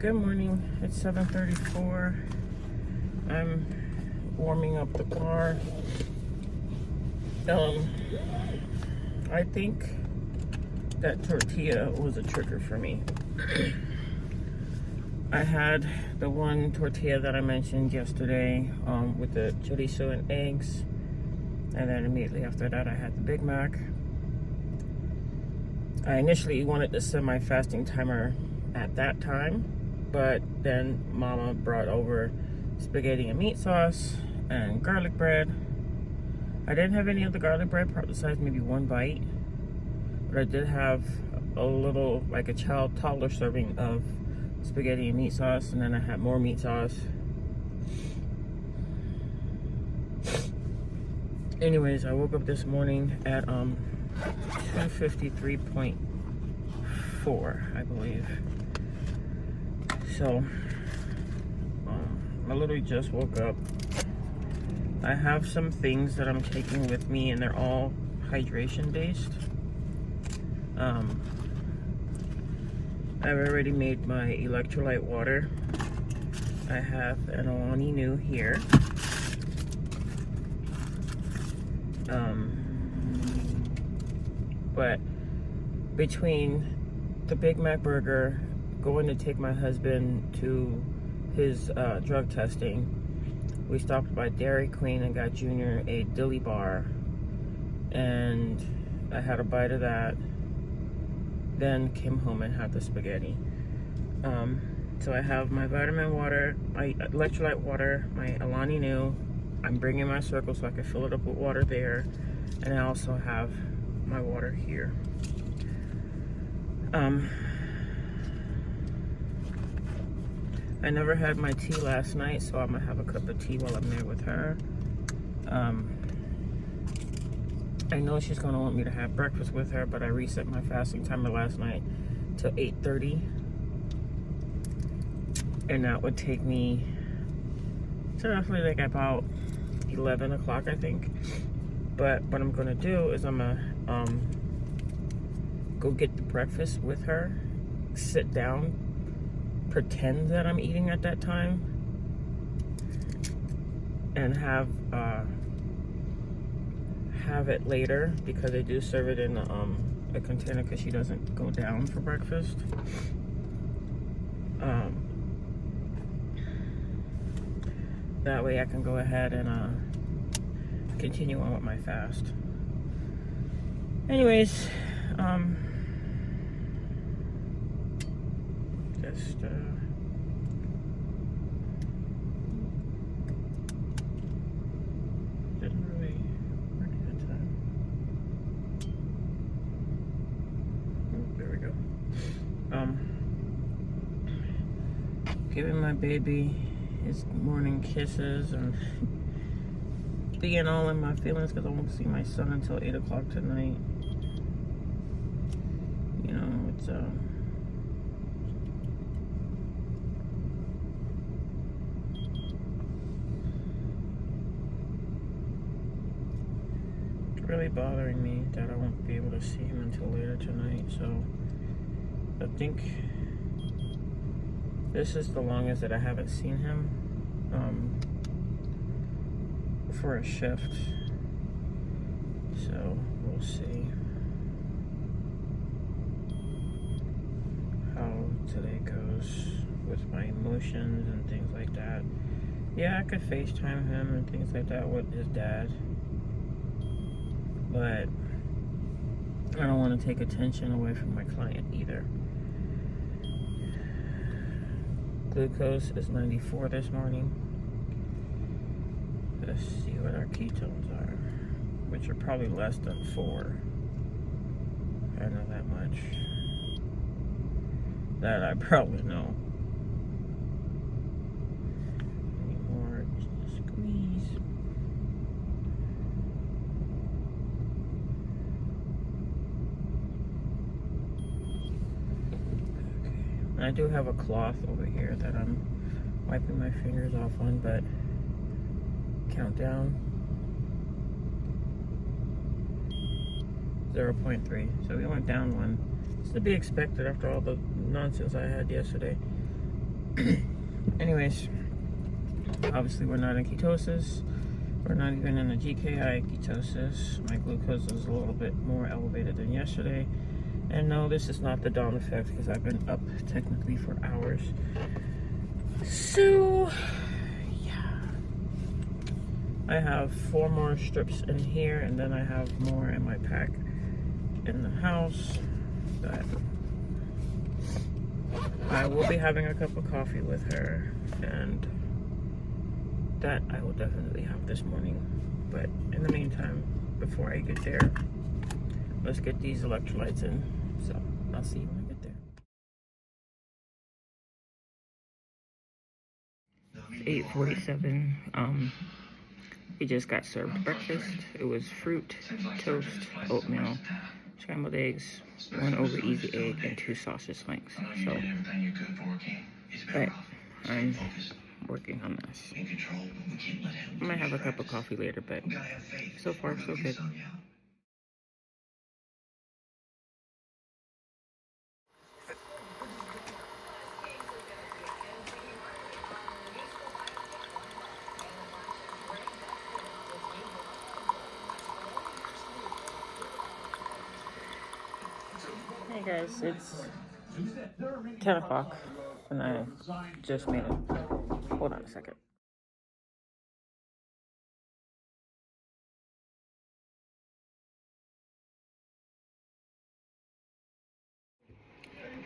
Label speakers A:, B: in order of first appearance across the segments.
A: Good morning. It's 7:34. I'm warming up the car. I think that tortilla was a trigger for me. I had the one tortilla that I mentioned yesterday with the chorizo and eggs, and then immediately after that I had the Big Mac. I initially wanted to set my fasting timer at that time, but then Mama brought over spaghetti and meat sauce and garlic bread. I didn't have any of the garlic bread besides maybe one bite, but I did have a little, like a toddler serving of spaghetti and meat sauce, and then I had more meat sauce. Anyways, I woke up this morning at 253.4, I believe. So I literally just woke up. I have some things that I'm taking with me, and they're all hydration based. I've already made my electrolyte water. I have an Alani Nu here. But between the Big Mac burger, going to take my husband to his drug testing, we stopped by Dairy Queen and got Junior a dilly bar, and I had a bite of that, then came home and had the spaghetti. So I have my vitamin water, my electrolyte water, my Alani Nu. I'm bringing my Circle so I can fill it up with water there, and I also have my water here. I never had my tea last night, so I'm gonna have a cup of tea while I'm there with her. I know she's gonna want me to have breakfast with her, but I reset my fasting timer last night to 8:30, and that would take me to roughly like about 11 o'clock, I think. But what I'm gonna do is I'm gonna go get the breakfast with her, sit down, pretend that I'm eating at that time, and have it later, because they do serve it in a container because she doesn't go down for breakfast. That way I can go ahead and continue on with my fast. Anyways, just didn't really work that time. Oh, there we go. Giving my baby his morning kisses and being all in my feelings because I won't see my son until 8 o'clock tonight. You know, it's really bothering me that I won't be able to see him until later tonight. So I think this is the longest that I haven't seen him for a shift. So we'll see how today goes with my emotions and things like that. Yeah, I could FaceTime him and things like that with his dad, but I don't want to take attention away from my client either. Glucose is 94 this morning. Let's see what our ketones are, which are probably less than 4. I know that much. That I probably know. Any more? Just squeeze. Okay. I do have a cloth over here that I'm wiping my fingers off on, but countdown 0.3. So we went down 1. It's to be expected after all the nonsense I had yesterday. Anyways, obviously we're not in ketosis. We're not even in a GKI ketosis. My glucose is a little bit more elevated than yesterday. And no, this is not the dawn effect because I've been up technically for hours. So, yeah. I have 4 more strips in here, and then I have more in my pack in the house. But I will be having a cup of coffee with her, and that I will definitely have this morning. But in the meantime, before I get there, let's get these electrolytes in. So I'll see you when I get there. It's 8:47. We just got served breakfast. It was fruit, toast, oatmeal, scrambled eggs, 1 over easy egg, and 2 sausage links. So, but I'm working on this. I might have a cup of coffee later, but so far so good. Hey guys, it's 10 o'clock and I just made it. Hold on a second.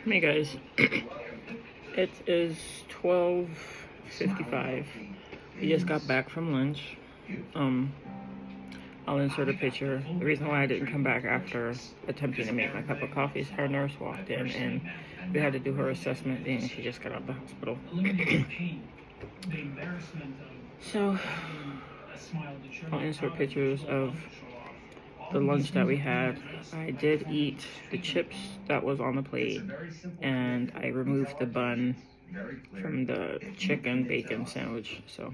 A: Hey guys, it is 12:55. We just got back from lunch. I'll insert a picture. The reason why I didn't come back after attempting to make my cup of coffee is her nurse walked in and we had to do her assessment being she just got out of the hospital. So, I'll insert pictures of the lunch that we had. I did eat the chips that was on the plate and I removed the bun from the chicken bacon sandwich. So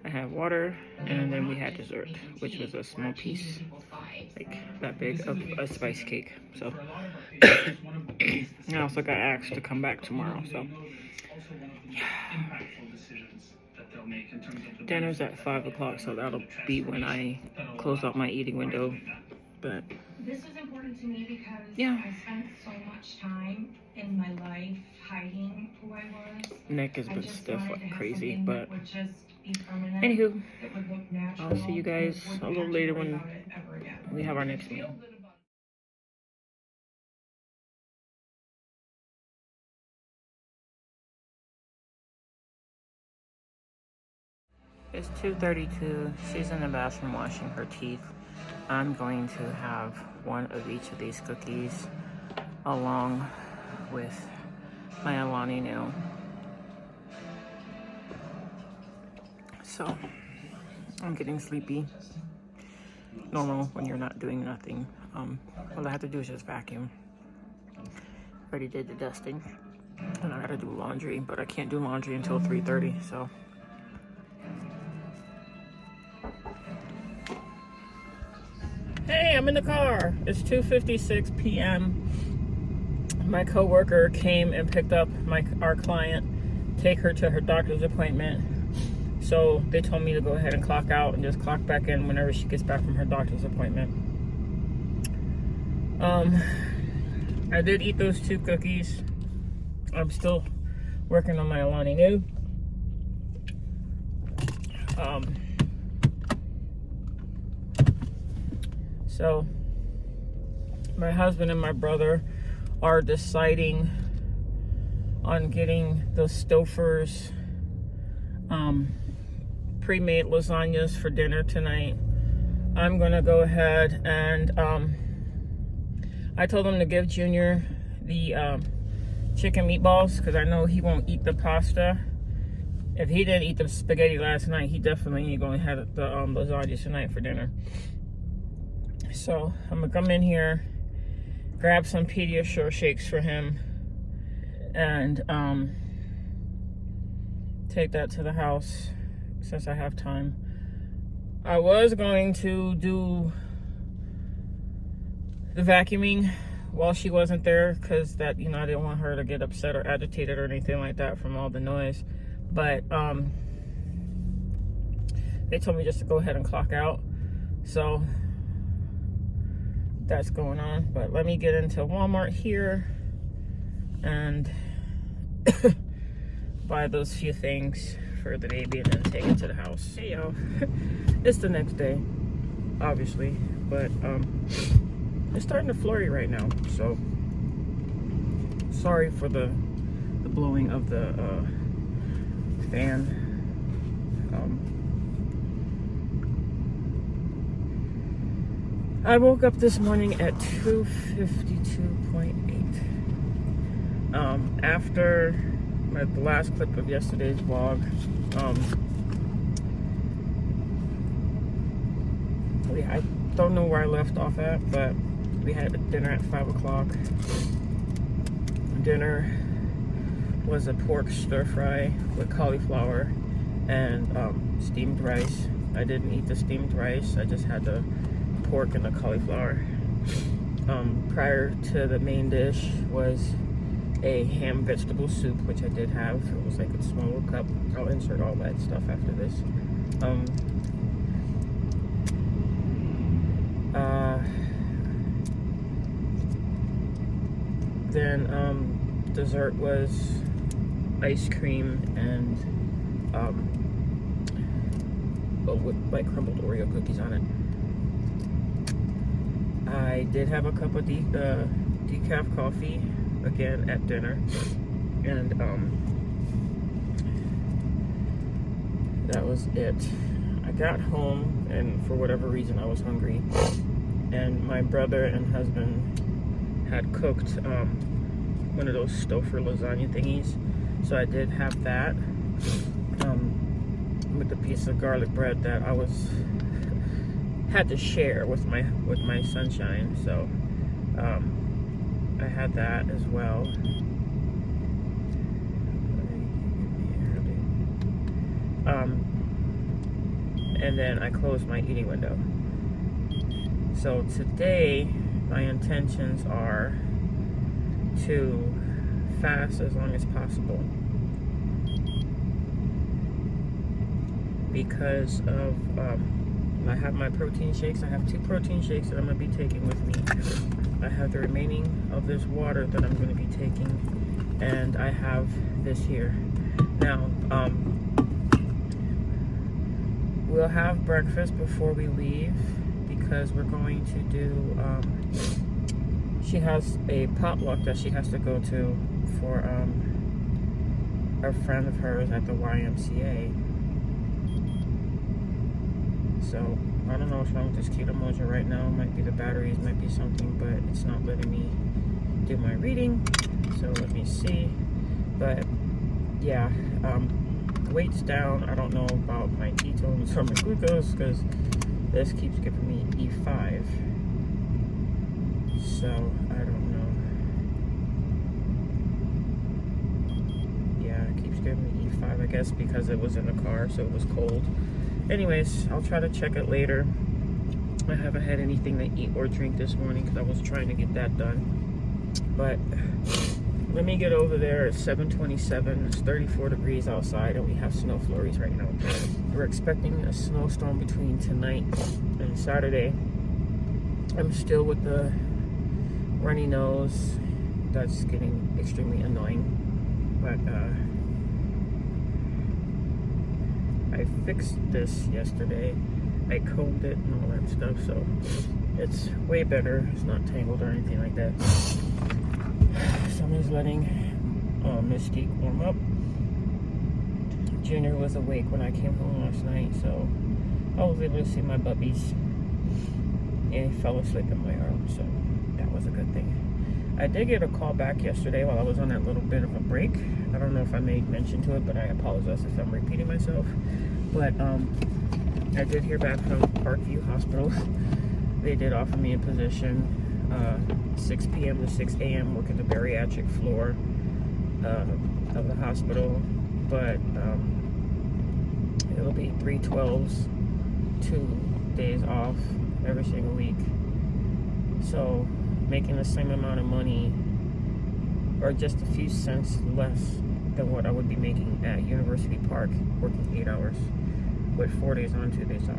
A: I have water and then we had dessert, which was a small piece, like that big, of a spice cake. So I also got asked to come back tomorrow. So yeah. Dinner's at 5 o'clock, so that'll be when I close out my eating window. But
B: this is important to me because
A: yeah.
B: I spent so much time in my life hiding who I was.
A: Neck has been stiff like crazy, but
B: anywho,
A: I'll see you guys a little later when we have our next meal. It's 2:32. She's in the bathroom washing her teeth. I'm going to have one of each of these cookies along with my Alani Nu. So, I'm getting sleepy. Normal when you're not doing nothing. All I have to do is just vacuum. Already did the dusting. And I gotta do laundry, but I can't do laundry until 3:30, so. Hey, I'm in the car. It's 2:56 p.m. My coworker came and picked up our client, take her to her doctor's appointment. So they told me to go ahead and clock out and just clock back in whenever she gets back from her doctor's appointment. I did eat those 2 cookies. I'm still working on my Alani Nu. So my husband and my brother are deciding on getting the Stouffer's pre-made lasagnas for dinner tonight. I'm gonna go ahead and I told him to give Junior the chicken meatballs because I know he won't eat the pasta. If he didn't eat the spaghetti last night, he definitely ain't gonna have the lasagna tonight for dinner. So I'm gonna come in here, grab some Pediasure shakes for him, and take that to the house since I have time. I was going to do the vacuuming while she wasn't there, because that, you know, I didn't want her to get upset or agitated or anything like that from all the noise. But they told me just to go ahead and clock out. So that's going on. But let me get into Walmart here and buy those few things for the baby and then take it to the house. Hey y'all, it's the next day, obviously, but it's starting to flurry right now, so sorry for the blowing of the fan. I woke up this morning at 2:52.8. After the last clip of yesterday's vlog, I don't know where I left off at, but we had dinner at 5 o'clock. Dinner was a pork stir fry with cauliflower and steamed rice. I didn't eat the steamed rice, I just had the pork and the cauliflower. Prior to the main dish was a ham vegetable soup, which I did have. It was like a small little cup. I'll insert all that stuff after this. Then dessert was ice cream and with like crumbled Oreo cookies on it. I did have a cup of decaf coffee again at dinner, and that was it. I got home, and for whatever reason I was hungry, and my brother and husband had cooked one of those Stouffer lasagna thingies, so I did have that with the piece of garlic bread that I had to share with my sunshine. So I had that as well. And then I closed my eating window. So today my intentions are to fast as long as possible, because of I have my protein shakes. I have 2 protein shakes that I'm going to be taking with me. I have the remaining of this water that I'm going to be taking, and I have this here. Now, we'll have breakfast before we leave, because we're going to do, she has a potluck that she has to go to for a friend of hers at the YMCA. So I don't know what's wrong with this Keto Mojo right now. It might be the batteries, might be something, but it's not letting me do my reading. So let me see. But yeah, weight's down. I don't know about my ketones or my glucose, because this keeps giving me E5. So I don't know. Yeah, it keeps giving me E5, I guess because it was in the car, so it was cold. Anyways, I'll try to check it later. I haven't had anything to eat or drink this morning because I was trying to get that done. But let me get over there. It's 7:27. It's 34 degrees outside, and we have snow flurries right now. We're expecting a snowstorm between tonight and Saturday. I'm still with the runny nose. That's getting extremely annoying. But I fixed this yesterday. I combed it and all that stuff, so it's way better. It's not tangled or anything like that. So I'm just letting Mystique warm up. Junior was awake when I came home last night, so I was able to see my puppies, and he fell asleep in my arms, so that was a good thing. I did get a call back yesterday while I was on that little bit of a break. I don't know if I made mention to it, but I apologize if I'm repeating myself. But I did hear back from Parkview Hospital. They did offer me a position, 6 p.m. to 6 a.m. working the bariatric floor of the hospital. But it'll be 3 12s, 2 days off every single week. So making the same amount of money, or just a few cents less than what I would be making at University Park, working 8 hours with 4 days on, 2 days off.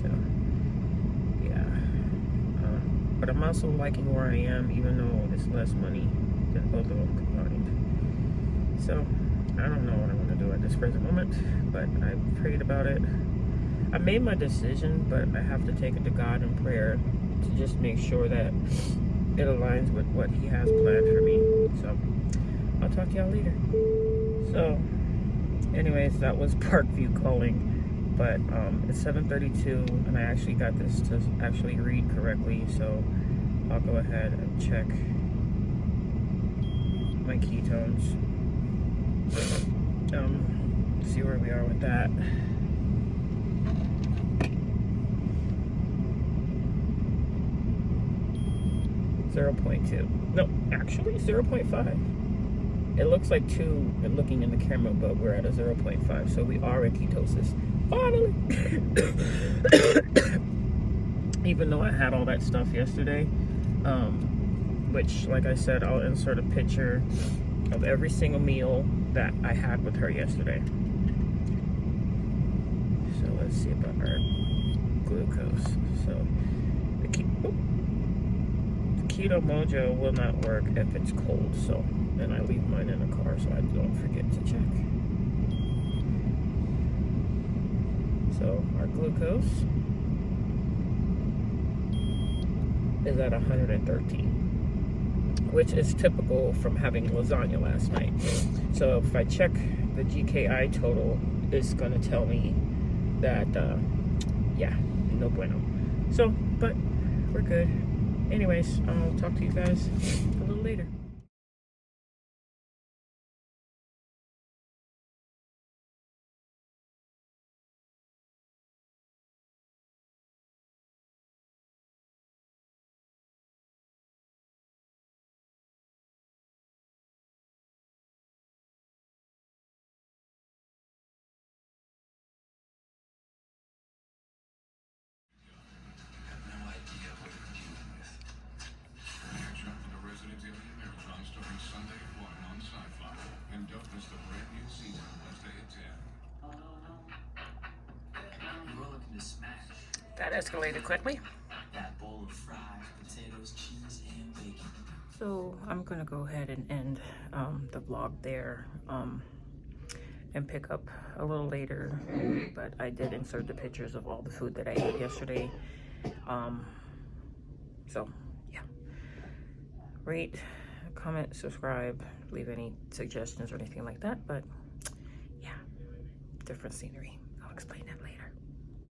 A: So, yeah. But I'm also liking where I am, even though it's less money than both of them combined. So, I don't know what I'm going to do at this present moment, but I prayed about it. I made my decision, but I have to take it to God in prayer to just make sure that it aligns with what He has planned for me. So, I'll talk to y'all later. So, anyways, that was Parkview calling. But it's 7:32, and I actually got this to actually read correctly. So, I'll go ahead and check my ketones. See where we are with that. .2. No, actually 0.5. It looks like 2 looking in the camera, but we're at a 0.5, so we are in ketosis. Finally! Even though I had all that stuff yesterday, which, like I said, I'll insert a picture of every single meal that I had with her yesterday. So let's see about our glucose. So the Keto Mojo will not work if it's cold, so then I leave mine in the car so I don't forget to check. So our glucose is at 113, which is typical from having lasagna last night. So if I check the GKI total, it's gonna tell me that yeah, no bueno. So, but we're good. Anyways, I'll talk to you guys a little later. That escalated quickly.
C: That bowl of fries, potatoes, cheese, and bacon.
A: So I'm gonna go ahead and end the vlog there and pick up a little later. But I did insert the pictures of all the food that I ate yesterday. So yeah, rate, comment, subscribe, leave any suggestions or anything like that. But yeah, different scenery. I'll explain that later.